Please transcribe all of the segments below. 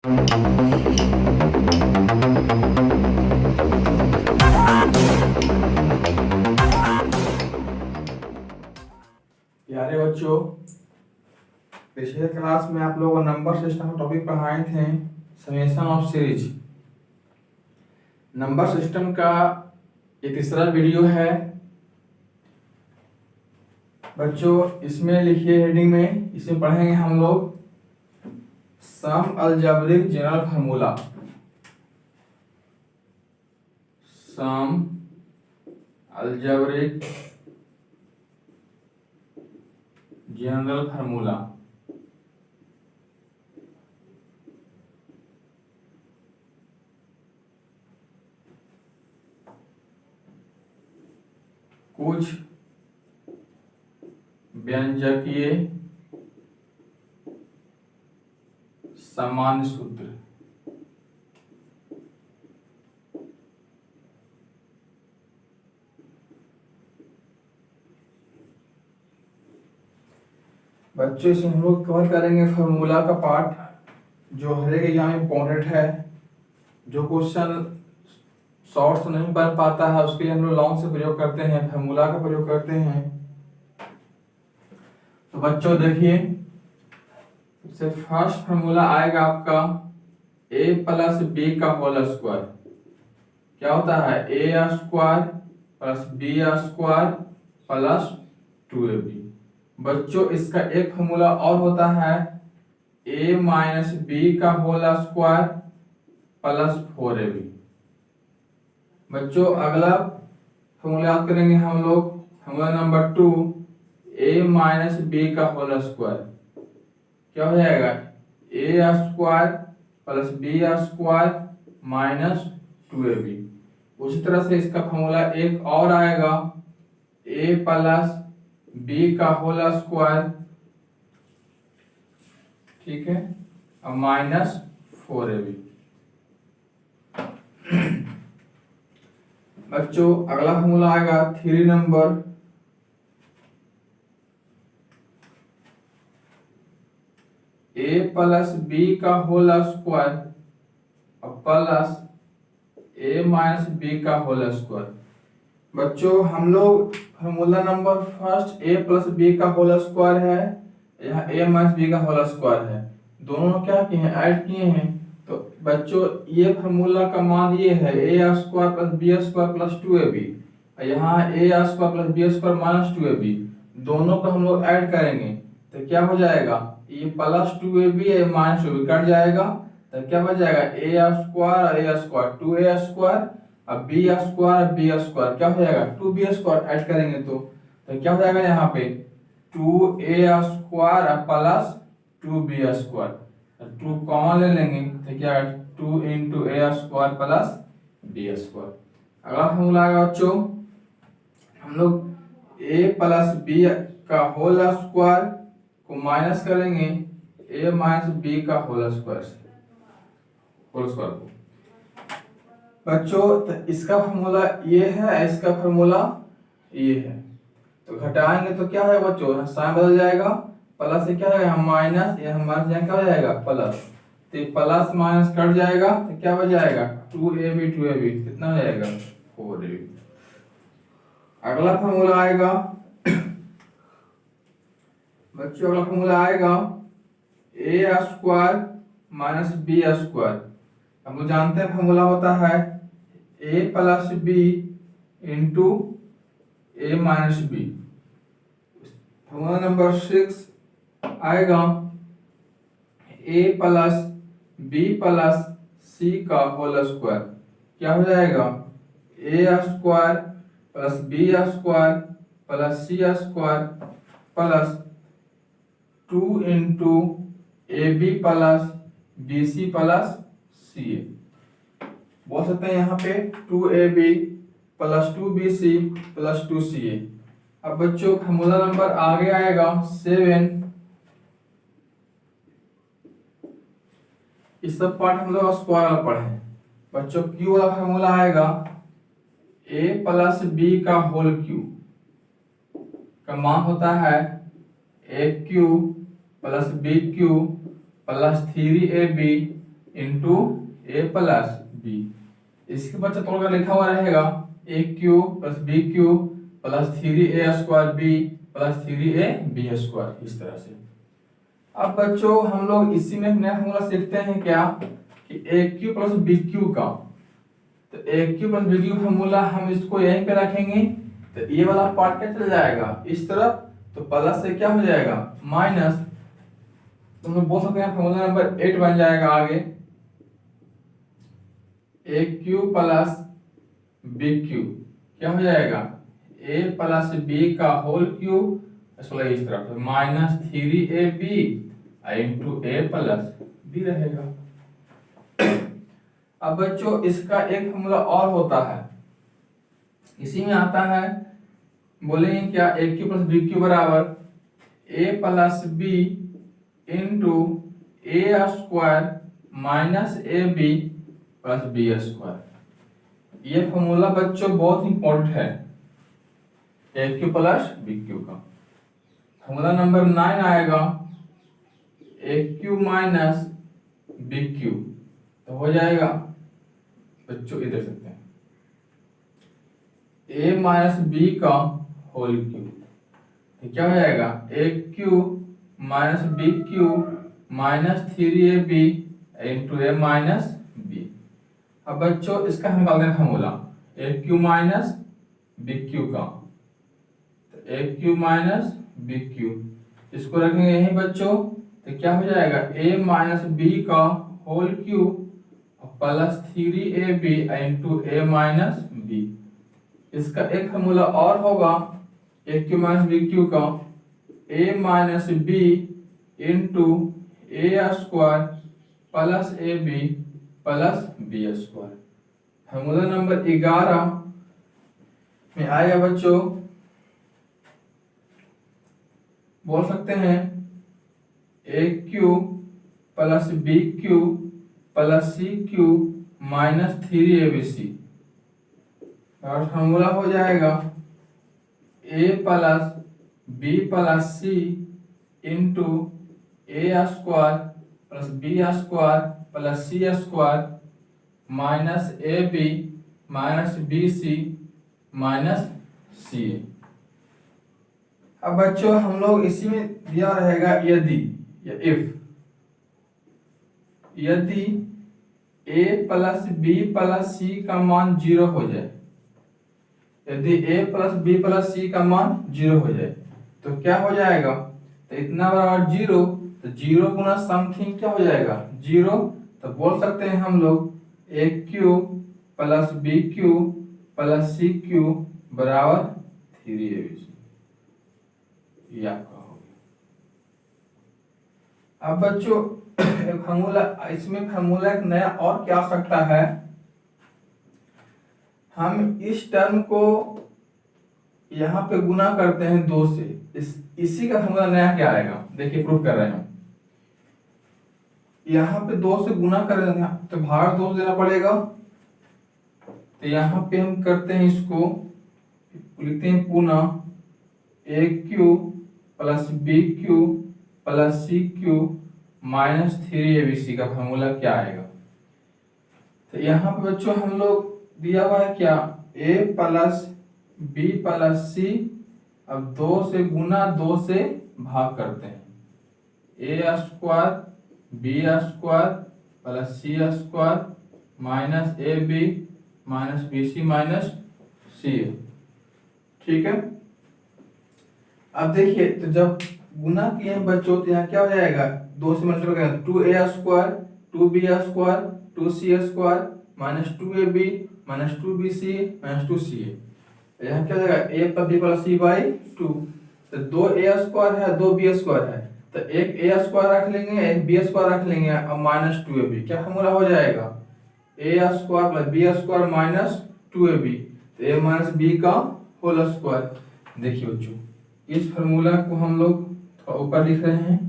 प्यारे बच्चों, पिछले क्लास में आप लोगों को नंबर सिस्टम का टॉपिक पढ़ाए थे, summation of series. Number system का ये तीसरा वीडियो है बच्चों। इसमें लिखिए हेडिंग में, इसमें पढ़ेंगे हम लोग सम अलजेब्रिक जनरल फार्मूला। सम अलजेब्रिक जनरल फार्मूला। कुछ व्यंजकीय सामान्य सूत्र। बच्चों इसमें हम लोग कवर करेंगे फार्मूला का पार्ट, जो हर एक एग्जाम में इम्पोर्टेंट है। जो क्वेश्चन शॉर्ट से नहीं बन पाता है उसके लिए हम लोग लॉन्ग से प्रयोग करते हैं, फार्मूला का प्रयोग करते हैं। तो बच्चों देखिए, सबसे फर्स्ट फार्मूला आएगा आपका a प्लस बी का होल स्क्वायर। क्या होता है? a square plus b square plus 2ab। बच्चों इसका एक फार्मूला और होता है a माइनस बी का होल स्क्वायर प्लस 4ab। बच्चों अगला फार्मूला याद करेंगे हम लोग, formula number 2, a minus B का होल स्क्वायर। क्या हो जाएगा? a square plus b square minus 2ab। उसी तरह से इसका फार्मूला एक और आएगा, a प्लस b का होल स्क्वायर, ठीक है, और माइनस 4ab। बच्चों अगला फार्मूला आएगा 3 नंबर, a प्लस बी का whole square plus a minus B का होल स्क्वायर। बच्चों हम लोग formula number first a plus B का होल स्क्वायर है, यहाँ a माइनस बी का होल स्क्वायर है, दोनों क्या किए हैं? ऐड किए हैं। तो बच्चों ये फार्मूला का मान ये है a square plus B square plus 2ab, यहाँ a square plus B square minus 2ab, दोनों को हम लोग ऐड करेंगे तो क्या हो जाएगा? ये प्लस 2ab है माइनस 2ab कट जाएगा, तो क्या बच जाएगा? a स्क्वायर और a स्क्वायर 2a स्क्वायर, अब b स्क्वायर और b स्क्वायर क्या हो जाएगा? 2b स्क्वायर ऐड करेंगे तो क्या हो जाएगा? यहाँ पे 2a square plus 2b square, 2 common ले लेंगे तो क्या 2 into a square plus b square. अगला फॉर्मूला आएगा बच्चों, हम लोग a प्लस b का होल स्क्वायर को माइनस करेंगे a माइनस b का होल स्क्वायर से, होल स्क्वायर को। बच्चों तो इसका फार्मूला ये है, इसका फार्मूला ये है, तो घटाएंगे तो क्या है बच्चों? साइन बदल जाएगा, प्लस से क्या है माइनस, ये हमारे यहाँ क्या हो जाएगा? प्लस। तो प्लस माइनस कट जाएगा तो क्या बच जाएगा? 2ab कितना हो जाएगा? 4ab। अगला फार्मूला आएगा बच्चों, अगला फार्मूला आएगा a square minus b square. हम लोग जानते हैं फार्मूला होता है a plus b into a minus b। Formula number 6 आएगा a plus b plus c का होल स्क्वायर। क्या हो जाएगा? a square plus b square plus c square plus 2 into ab plus bc plus ca। बोल सकते हैं यहाँ पे 2ab plus 2bc plus 2ca। अब बच्चों फार्मूला नंबर आगे आएगा 7। इस सब पार्ट हम लोग स्क्वायर वाला पढ़े हैं। बच्चों क्यू वाला फार्मूला आएगा a प्लस b का होल क्यू का मान होता है a cube plus b cube plus 3ab into A plus B. इसके बच्चा तोड़कर लिखा हुआ रहेगा A cube plus B cube plus 3a² B plus 3ab square, इस तरह से। अब बच्चों हम लोग इसी में नया फॉर्मूला सीखते हैं क्या कि A cube plus B cube का। तो A cube plus B cube formula हम इसको यहीं पे रखेंगे, तो ये वाला पार्ट क्या चल जाएगा इस तरफ, तो प्लस से क्या हो जाएगा माइनस, तो हम बोल सकते हैं फॉर्मूला नंबर 8 बन जाएगा आगे, ए क्यू प्लस बी क्यू क्या हो जाएगा ए प्लस बी का होल क्यूब इस तरफ minus 3ab into A plus B रहेगा। अब बच्चों इसका एक फॉर्मूला और होता है, इसी में आता है, बोलेंगे क्या A cube plus B cube बराबर A plus B into A square minus A B plus B square. ये फॉर्मूला बच्चों बहुत इंपॉर्टेंट है A cube plus B cube का। फॉर्मूला नंबर 9 आएगा A cube minus B cube, तो हो जाएगा बच्चों इधर सकते हैं ए माइनस बी का होल क्यूब, तो क्या हो जाएगा A cube minus B cube minus 3ab into A minus B. अब बच्चों इसका हम निकालते हैं formula A cube minus B cube का, तो A cube minus B cube इसको रखेंगे यही बच्चों, तो क्या हो जाएगा ए माइनस बी का whole cube plus 3ab into A minus B. इसका एक फॉर्मूला और होगा A cube minus B cube का A minus B into A square plus A B plus B square. Formula number 11 में आएगा बच्चों, बोल सकते हैं A cube plus B cube plus C cube minus 3abc, और फॉर्मूला हो जाएगा A plus B plus C into A square plus B square plus C square minus A B minus B C minus C. अब बच्चों हम लोग इसी में दिया रहेगा यदि या यदि a प्लस बी प्लस सी का मान 0 हो जाए, यदि a प्लस बी प्लस सी का मान 0 हो जाए तो क्या हो जाएगा, तो इतना बराबर 0, तो 0 गुना समथिंग क्या हो जाएगा 0, तो बोल सकते हैं हम लोग A cube plus B cube plus C cube बराबर 3abc। ये आपका हो गया। अब बच्चों फॉर्मूला, इसमें फॉर्मूला एक नया और क्या आ सकता है, हम इस टर्म को यहाँ पे गुना करते हैं 2 से, इसी का फॉर्मूला नया क्या आएगा, देखिए प्रूफ कर रहे हैं हम। यहाँ पे 2 से गुना कर रहे हैं तो भाग 2 से देना पड़ेगा, तो यहाँ पे हम करते हैं इसको, लिखते हैं पुनः A cube plus B cube plus C cube minus 3abc का फॉर्मूला क्या आएगा। तो यहाँ पे बच्चों हम लोग दिया हुआ है क्या a प्लस बी प्लस सी, अब 2 से गुना 2 से भाग करते हैं a square B square plus C square minus A B minus B C minus C. ठीक है, अब देखिए तो जब गुना किए हैं बच्चों तो यहाँ क्या हो जाएगा 2 से मल्टीप्लाई करें 2a square 2b square 2c square minus 2ab minus 2bc minus 2ca, यहाँ क्या हो जाएगा a plus b plus c by 2, तो 2a स्क्वायर है 2b स्क्वायर है, तो एक a स्क्वायर रख लेंगे एक b स्क्वायर रख लेंगे और माइनस 2ab, क्या फॉर्मूला हो जाएगा a square plus b square minus 2ab, तो a माइनस b का होल स्क्वायर। देखिए बच्चों इस फॉर्मूला को हम लोग थोड़ा ऊपर लिख रहे हैं,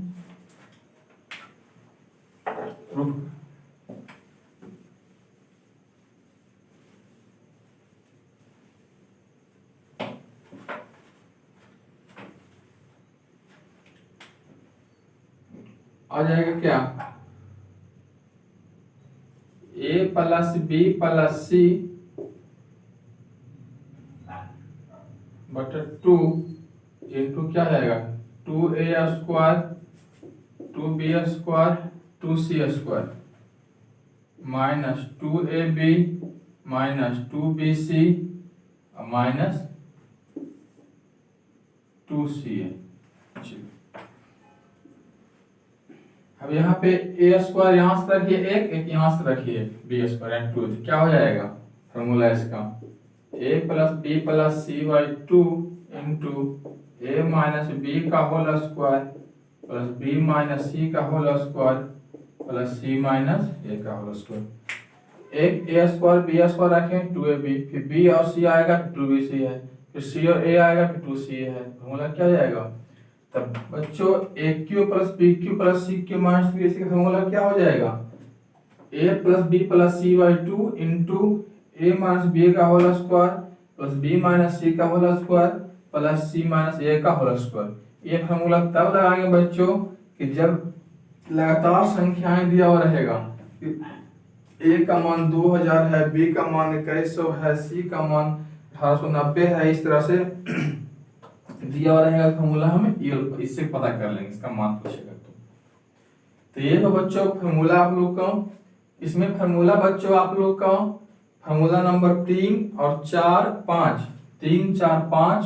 आ जाएगा क्या ए प्लस बी प्लस सी बटा 2 इंटू क्या आएगा 2a² 2b² 2c² minus 2ab minus 2bc minus 2ca। अब यहाँ पे a² यहाँ से रखिए एक यहाँ से रखिए b² एंड 2, क्या हो जाएगा फॉर्मूला इसका a plus B plus C by 2 into a minus B का whole square plus b minus C का whole square plus c minus a का होल स्क्वायर। एक a² b² रखें 2ab, फिर b और c आएगा फिर 2bc है, फिर c और a आएगा फिर 2c है, फॉर्मूला क्या हो जाएगा। तब बच्चों aq plus bq plus cq minus 3ac का फॉर्मूला क्या हो जाएगा a plus b plus c by 2 into a minus b का whole square plus b minus c का whole square plus c minus a का होल स्क्वायर। ये formula तब लगाएंगे बच्चों कि जब लगातार संख्याएं दिया हुआ रहेगा, a का मान 2000 है, b का मान 2100 है, c का मान 1890 है, इस तरह से दिया हुआ रहेगा फॉर्मूला, हमें ये इससे पता कर लेंगे इसका मान पूछेगा तो ये तो बच्चों फॉर्मूला आप लोग का। इसमें फॉर्मूला बच्चों आप लोग का फॉर्मूला नंबर 3 और 4 5 3 4 5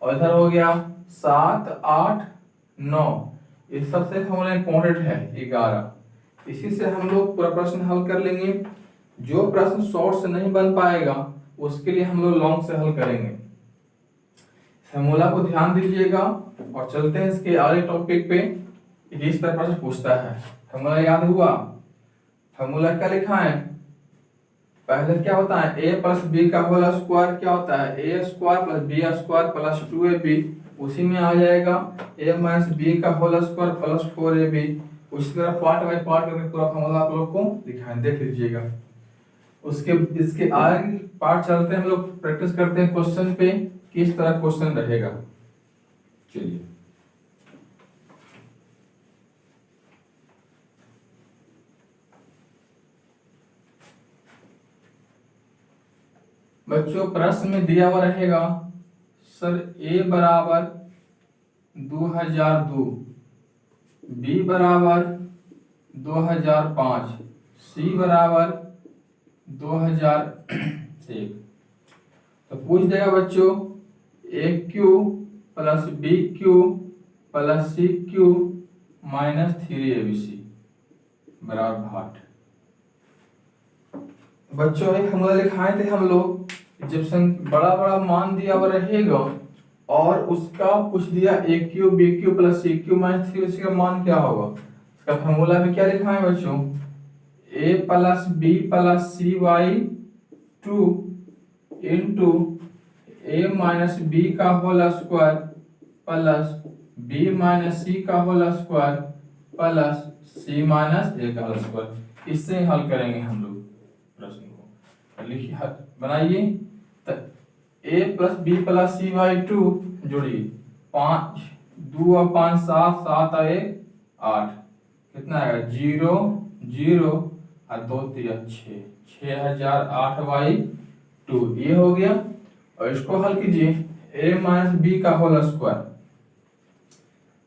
और इधर हो गया 7 8 9, इस सबसे फॉर्मूला इंपॉर्टेंट है 11। इसी से हम लोग पूरा प्रश्न हल कर लेंगे। जो प्रश्न शॉर्ट से नहीं बन पाएगा उसके लिए हम लोग लॉन्ग से हल करेंगे। फॉर्मूला को ध्यान दीजिएगा और चलते हैं इसके अगले टॉपिक पे। इस तरह प्रश्न पूछता है, फॉर्मूला याद हुआ, फॉर्मूला क्या लिखा है, पहले क्या होता है a प्लस बी का होल स्क्वायर क्या होता है a² plus b² plus 2ab, उसी में आ जाएगा a माइनस बी का होल स्क्वायर प्लस 4ab। उसी तरह पार्ट बाय पार्ट करके पूरा फॉर्मूला आप लोग को दिखाएं, देख लीजिएगा। उसके इसके आगे पार्ट चलते हैं, हम लोग प्रैक्टिस करते हैं क्वेश्चन पे किस तरह क्वेश्चन रहेगा। चलिए बच्चों प्रश्न में दिया हुआ रहेगा सर a बराबर 2002, b बराबर 2005, c बराबर 2001। तो पूछ देगा बच्चों AQ plus BQ plus CQ minus 3ABC बराबर 8। बच्चों एक फॉर्मूला लिखाए थे हम लोग, जब बड़ा बड़ा मान दिया हुआ रहेगा और उसका पूछ दिया AQ BQ plus CQ minus 3ABC का मान क्या होगा। इसका फॉर्मूला में क्या लिखा है बच्चों a plus b plus c by 2 into a minus B का whole square plus b minus c का whole square plus c minus a का होल स्क्वायर। इससे हल करेंगे हम लोग प्रश्न को। लिखिए बनाइए a plus B plus C by 2 जोड़िए 5 2 और 5 7 7 और 1 8, कितना आएगा 0 0 और 2 3 6 6008 बाई 2, ये हो गया। और इसको हल कीजिए a माइनस बी का होल स्क्वायर,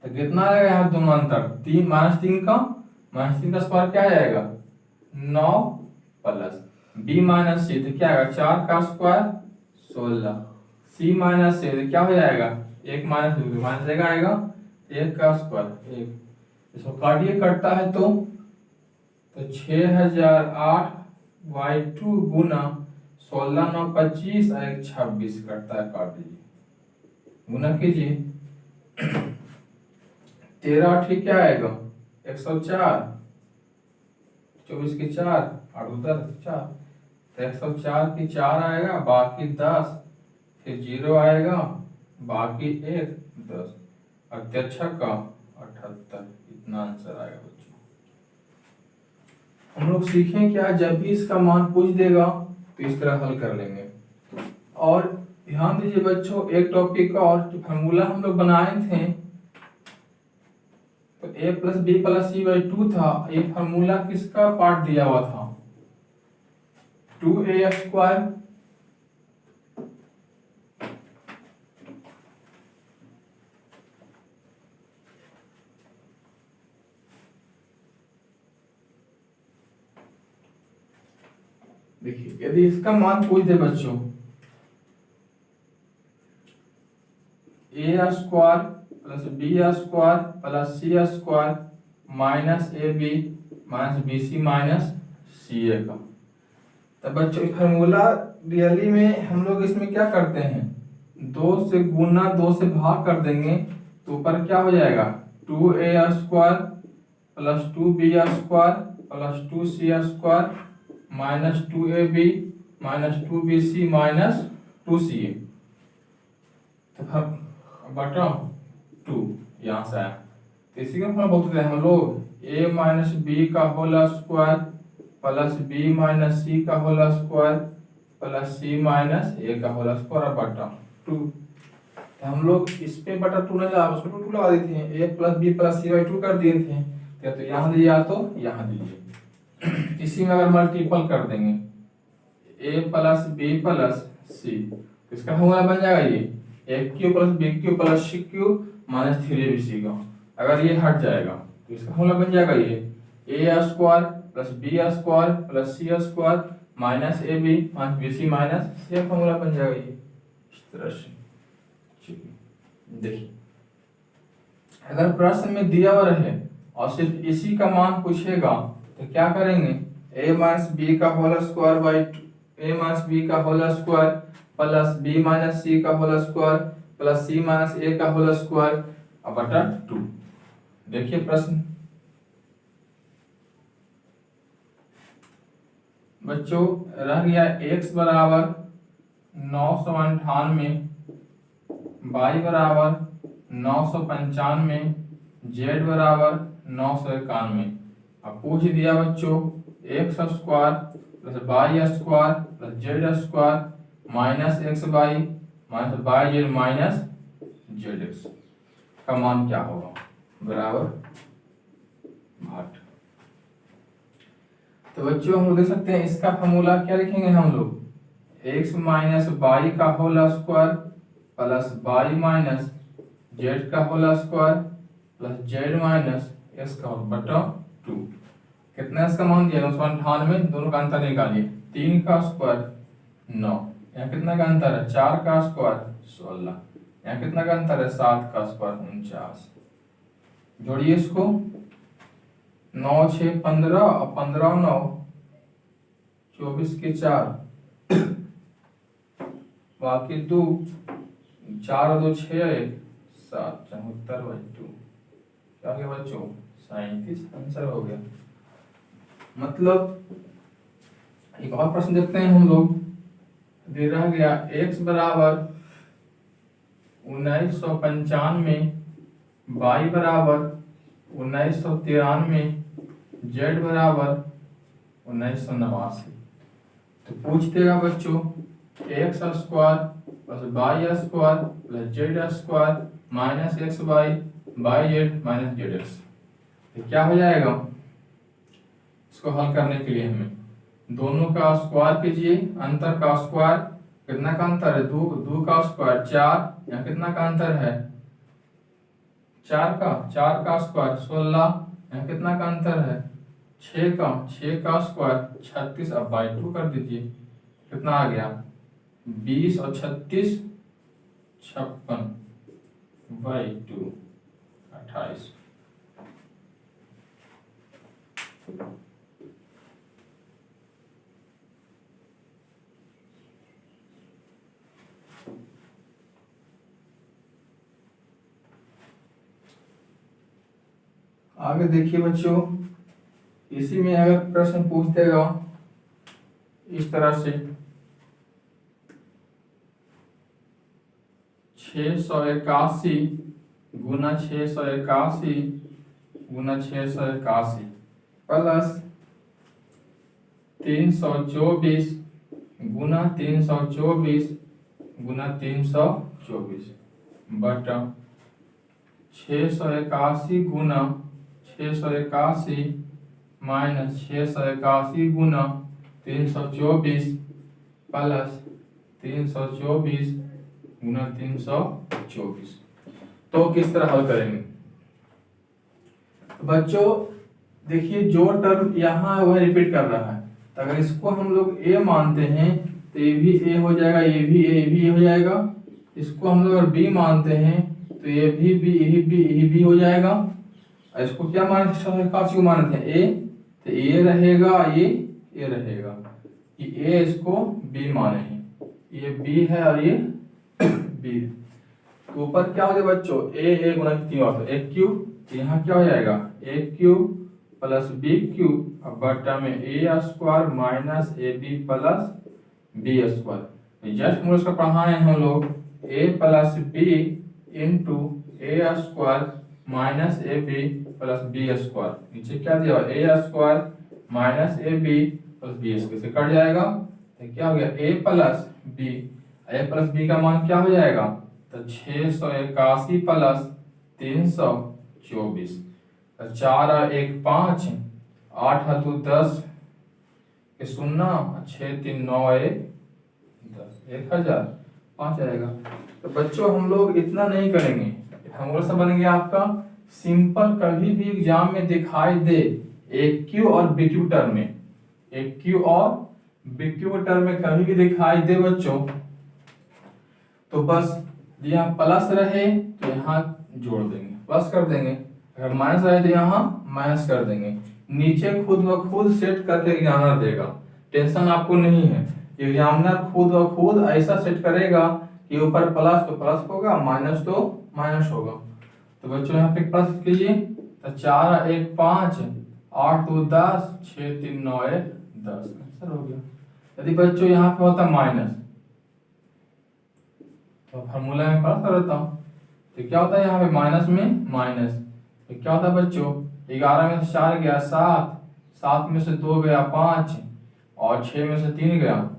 तो कितना आएगा यहाँ दोनों अंतर 3 माइनस 3 का स्क्वायर क्या आएगा 9 प्लस b माइनस सी तो क्या आएगा 4 का स्क्वायर 16, c माइनस से क्या हो जाएगा 1 माइनस माइनस आएगा 1 का स्क्वायर 1, इसको काटिए कटता है तो 6008 बाई 2 गुना 16 9 25 और 1 26 कटता है, काट दीजिए गुना कीजिए 13 ठीक क्या आएगा 104, 24 की 4 8 उधर 4 तो 104 की 4 आएगा, बाकी 10 फिर 0 आएगा, बाकी 1 10 और 3 का 78, इतना आंसर आएगा बच्चों। हम लोग सीखें क्या, जब भी इसका मान पूछ देगा तो इस तरह हल कर लेंगे। और ध्यान दीजिए बच्चों एक टॉपिक का और फॉर्मूला हम लोग बनाए थे तो a plus B plus C by 2 था, ये फॉर्मूला किसका पार्ट दिया हुआ था 2a² देखिए यदि इसका मान पूछ दे बच्चों a² plus b² plus c² minus ab minus bc minus ca का, तब बच्चों फार्मूला रियली में हम लोग इसमें क्या करते हैं, 2 से गुना 2 से भाग कर देंगे तो ऊपर क्या हो जाएगा 2a² plus 2b² plus 2c² minus 2ab minus 2bc minus 2ca, तो बटा 2 यहाँ से आया, तो इसी का हम बोलते हैं हम लोग a माइनस बी का whole square plus b minus C का whole square plus c minus a का होल स्क्वायर बटा 2। हम लोग इस पे बटा 2 नहीं लगा, उसको 2 लगा देते हैं, a plus B plus C by 2 कर दिए थे, तो यहाँ दिया तो यहाँ दीजिए। इसी में अगर मल्टीपल कर देंगे a प्लस बी प्लस सी तो इसका फॉर्मूला बन जाएगा ये a³ plus b³ plus c³ minus 3abc का, अगर ये हट जाएगा तो इसका फॉर्मूला बन जाएगा ये a² plus b² plus c² minus ab minus bc minus c, formula बन जाएगा ये इस तरह से। देखिए अगर प्रश्न में दिया हुआ रहे और सिर्फ इसी का मान पूछेगा तो क्या करेंगे, a माइनस बी का whole square by a minus B का whole square plus b minus C का whole square plus c minus a का होल स्क्वायर बटा 2। देखिए प्रश्न बच्चों रह गया x बराबर 998, y बराबर 995, z बराबर 991। अब पूछ दिया बच्चों x² plus y² plus z² minus xy minus yz minus zx का मान क्या होगा, बराबर 8। तो बच्चों हम लोग देख सकते हैं इसका फॉर्मूला क्या लिखेंगे हम लोग, x माइनस y का whole square plus y minus z का whole square plus z minus x का होल बटा 2। कितना इसका मान दिया 998, दोनों का अंतर निकालिए, 3 का स्क्वायर 9, यहाँ कितना का अंतर है 4 का स्क्वायर 16, यहाँ कितना का अंतर है 7 का स्क्वायर 49। जोड़िए इसको 9 6 15 और 15 9 24 के 4 बाकी 2 4 और 2 6 1 7 74 बाई 2 क्या हो गया बच्चों 37 आंसर हो गया। मतलब एक और प्रश्न देखते हैं हम लोग, दे रहा गया x बराबर 1995, y बराबर 1993, z बराबर 1989। तो पूछ देगा बच्चों x² plus y² plus z² minus xy yz minus zx, तो क्या हो जाएगा, इसको हल करने के लिए हमें दोनों का स्क्वायर कीजिए, अंतर का स्क्वायर, कितना का अंतर है 2 का स्क्वायर 4, यहाँ कितना का अंतर है 4 का स्क्वायर 16, यहाँ कितना का अंतर है 6 का स्क्वायर 36, अब बाई 2 कर दीजिए, कितना आ गया 20 और 36 56 बाई 2 28। आगे देखिए बच्चों, इसी में अगर प्रश्न पूछ देगा इस तरह से 681 गुना 681 गुना 681 प्लस 324 गुना 324 गुना 324 बटा 681 गुना 681 माइनस 681 गुना 324 प्लस 324 गुना 324। तो किस तरह हल करेंगे बच्चों? देखिए जो टर्म यहाँ है वह रिपीट कर रहा है, तो अगर इसको हम लोग a मानते हैं तो ये भी a हो जाएगा, ये भी a हो जाएगा। इसको हम लोग अगर b मानते हैं तो ये भी b, ये भी हो जाएगा। और इसको क्या माने को मानते हैं a, तो ये रहेगा, ये रहेगा कि a इसको b माने हैं, ये b है और ये b है। तो ऊपर क्या हो जाएगा बच्चों? a गुना 3 होता है a क्यूब, यहाँ क्या हो जाएगा a cube plus b cube अब बटा में a square minus A B plus B square. Just हम इसका पढ़ाए हैं हम लोग a plus B into A square minus A B plus B square. नीचे क्या दिया हुआ A square minus A B plus B square से कट जाएगा, तो क्या हो गया a प्लस बी का मान क्या हो जाएगा? तो 681 प्लस 324। 4 और 1 5, 8 और 2 10 के 0, 6 3 9 1 10, 1005 आएगा। तो बच्चों हम लोग इतना नहीं करेंगे, फॉर्मूला सा बन गया आपका सिंपल। कभी भी एग्जाम में दिखाई दे एक क्यू और बी क्यू टर्म में, एक क्यू और बी क्यू टर्म में कभी भी दिखाई दे बच्चों, तो बस यहाँ प्लस रहे तो यहाँ जोड़ देंगे, प्लस कर देंगे। अगर माइनस रहे तो यहाँ माइनस कर देंगे। नीचे खुद ब खुद सेट करके एग्जामिनर देगा, टेंशन आपको नहीं है। एग्जामिनर खुद ब खुद ऐसा सेट करेगा कि ऊपर प्लस तो प्लस होगा, माइनस तो माइनस होगा। तो बच्चों यहाँ पे प्लस कीजिए, तो 4 और 1 5, 8 2 10, 6 3 9 1 10 आंसर हो गया। यदि बच्चों यहाँ पे होता माइनस तो फॉर्मूला में प्लस रहता हूँ, तो क्या होता है यहाँ पे माइनस में माइनस, तो क्या होता है बच्चों? 11 में से 4 गया 7, 7 में से 2 गया 5 और 6 में से 3 गया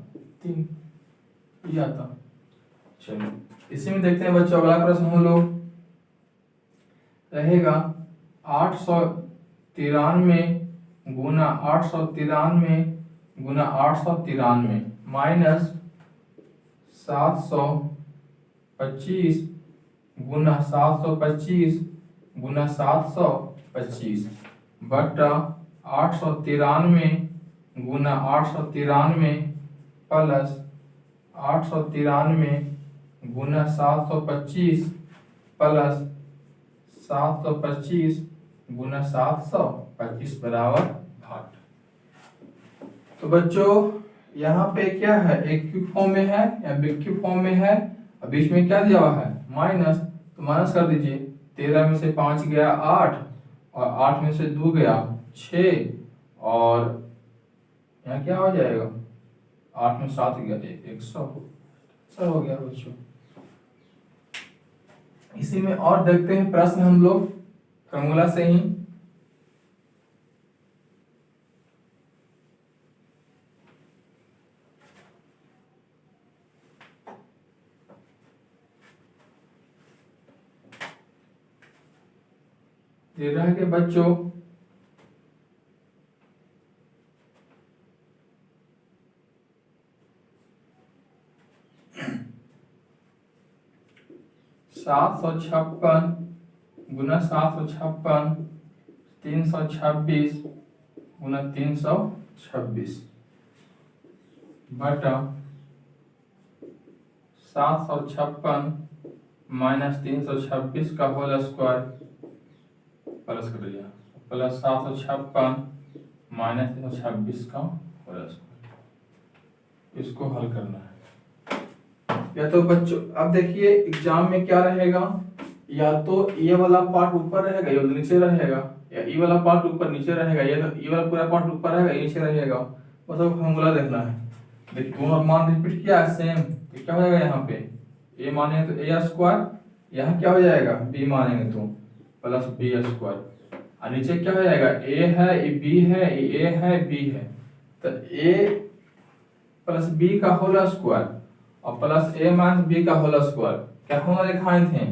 3, ये आता। चलो इसी में देखते हैं बच्चों अगला प्रश्न हम लोग रहेगा 893 गुना 893 गुना 893 माइनस 725 गुना 725 गुना 725 बटा 893 गुना 893 प्लस 893 गुना 725 प्लस 725 गुना 725 बराबर 8। तो बच्चों यहाँ पे क्या है? एक क्यूब फॉर्म में है या बिग क्यूब फॉर्म में है, और बीच में क्या दिया हुआ है? माइनस। तो माइनस कर दीजिए, 13 में से 5 गया 8 और 8 में से 2 गया 6 और यहाँ क्या हो जाएगा? 8 में 7 गया 100 हो गया बच्चों। इसी में और देखते हैं प्रश्न हम लोग फॉर्मूला से ही। दे रहा है कि बच्चों 756 गुना 756 326 गुना 326 बटा 756 माइनस 326 का होल स्क्वायर प्लस कर दिया, प्लस 756 माइनस 326 का होल स्क्वायर। इसको हल करना है। या तो बच्चों अब देखिए एग्जाम में क्या रहेगा, या तो ये वाला पार्ट ऊपर रहेगा या नीचे रहेगा, या ये वाला पार्ट ऊपर नीचे रहेगा, या तो ये वाला पूरा पार्ट ऊपर रहेगा या नीचे रहेगा। बस अब फॉर्मूला देखना है। देखिए दोनों मान रिपीट किया है सेम, तो क्या हो जाएगा? यहाँ पे ए मानेंगे तो ए स्क्वायर, यहाँ क्या हो जाएगा? बी मानेंगे तो प्लस बी स्क्वायर, और नीचे क्या हो जाएगा? ए है, ये बी है, ये ए है, बी है, तो ए प्लस बी का होल स्क्वायर और प्लस ए माइनस बी का होल स्क्वायर क्या फॉर्मूला लिखाए थे?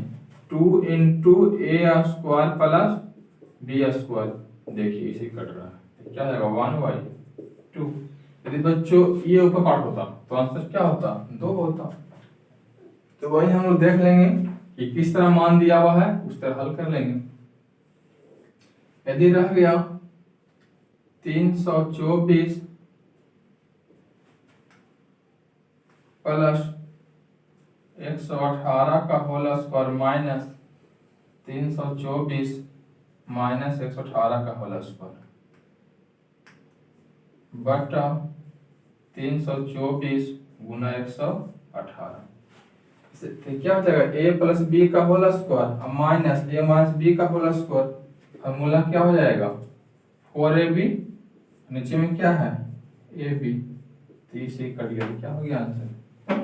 2 into A square plus B square. देखिए इसे कट रहा है, क्या आएगा? 1/2। यदि बच्चों ये ऊपर पार्ट होता तो आंसर क्या होता, 2 होता। तो वही हम लोग देख लेंगे कि किस तरह मान दिया हुआ है, उस तरह हल कर लेंगे। यदि रह गया 324 प्लस 118 का होल स्क्वायर माइनस 324 माइनस 118 का होल स्क्वायर बटा 324 गुना 118। तो क्या हो जाएगा, ए प्लस बी का होल स्क्वायर माइनस ए माइनस बी का होल स्क्वायर, फॉर्मूला क्या हो जाएगा 4ab, नीचे में क्या है ए बी, तो इसे कट गया, क्या हो गया आंसर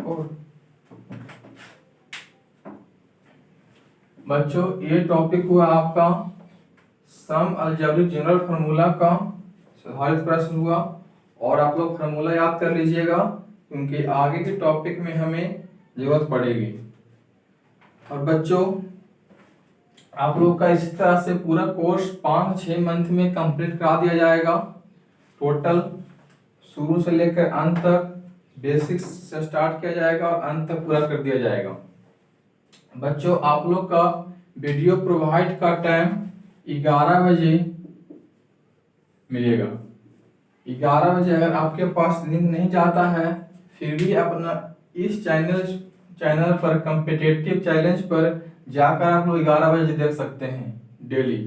4। बच्चों ये टॉपिक हुआ आपका सम अलजेब्रिक जनरल फार्मूला का सुधारित प्रश्न हुआ, और आप लोग फार्मूला याद कर लीजिएगा क्योंकि आगे के टॉपिक में हमें जरूरत पड़ेगी। और बच्चों आप लोग का इस तरह से पूरा कोर्स 5-6 मंथ में कंप्लीट करा दिया जाएगा। टोटल शुरू से लेकर अंत तक बेसिक्स से स्टार्ट किया जाएगा और अंत तक पूरा कर दिया जाएगा। बच्चों आप लोग का वीडियो प्रोवाइड का टाइम 11 बजे मिलेगा। 11 बजे अगर आपके पास लिंक नहीं जाता है फिर भी अपना इस चैनल पर कॉम्पिटिटिव चैलेंज पर जाकर आप लोग 11 बजे देख सकते हैं डेली।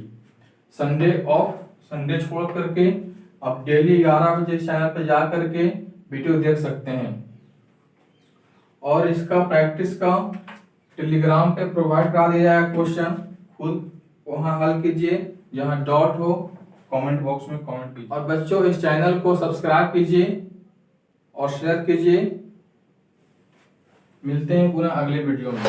संडे ऑफ, संडे छोड़ करके आप डेली 11 बजे चैनल पर जा करके वीडियो देख सकते हैं। और इसका प्रैक्टिस का टेलीग्राम पे प्रोवाइड करा दिया जाएगा क्वेश्चन, खुद वहां हल कीजिए, जहां डॉट हो कमेंट बॉक्स में कमेंट कीजिए। और बच्चों इस चैनल को सब्सक्राइब कीजिए और शेयर कीजिए। मिलते हैं पुनः अगले वीडियो में।